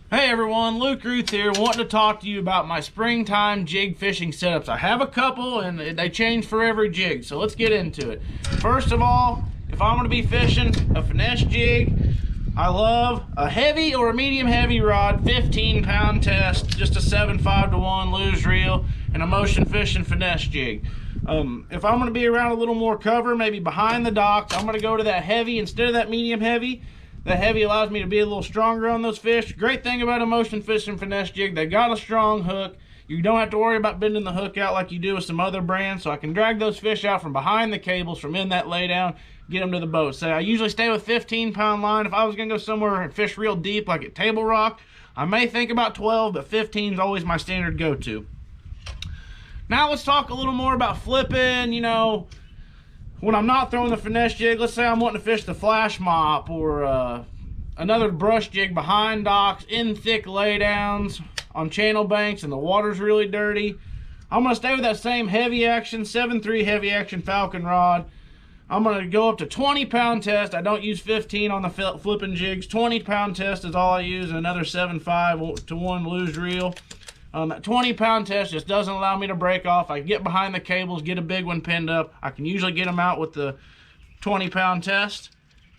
Hey everyone, Luke Ruth here, wanting to talk to you about my springtime jig fishing setups. I have a couple and they change for every jig, so let's get into it. First of all, if I'm going to be fishing a finesse jig, I love a heavy or a medium heavy rod, 15-pound test, just a 7.5-to-1 lose reel, and a motion fishing finesse jig. If I'm going to be around a little more cover, maybe behind the docks, I'm going to go to that heavy instead of that medium heavy. The heavy allows me to be a little stronger on those fish. Great thing about a motion fishing finesse jig, they got a strong hook. You don't have to worry about bending the hook out like you do with some other brands, so I can drag those fish out from behind the cables, from in that laydown, get them to the boat. So I usually stay with 15-pound line. If I was going to go somewhere and fish real deep like at Table Rock, I may think about 12, but 15 is always my standard go-to. Now let's talk a little more about flipping, when I'm not throwing the finesse jig. Let's say I'm wanting to fish the flash mop or another brush jig behind docks, in thick laydowns, on channel banks, and the water's really dirty. I'm going to stay with that same heavy action, 7.3 heavy action Falcon rod. I'm going to go up to 20-pound test. I don't use 15 on the flipping jigs. 20-pound test is all I use, and another 7.5-to-1 lose reel. That 20-pound test just doesn't allow me to break off. I get behind the cables, get a big one pinned up. I can usually get them out with the 20-pound test.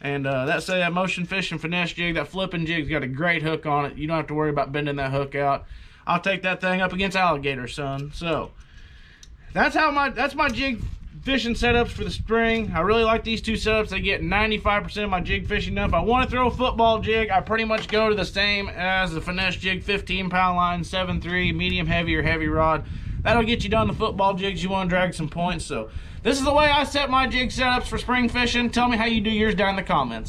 And that motion fishing finesse jig, that flipping jig's got a great hook on it. You don't have to worry about bending that hook out. I'll take that thing up against alligator, son. So that's my jig fishing setups for the spring. I really like these two setups. They get 95% of my jig fishing done. If I want to throw a football jig, I pretty much go to the same as the finesse jig, 15-pound line, 7.3, medium heavy or heavy rod. That'll get you done the football jigs you want to drag some points. So this is the way I set my jig setups for spring fishing. Tell me how you do yours down in the comments.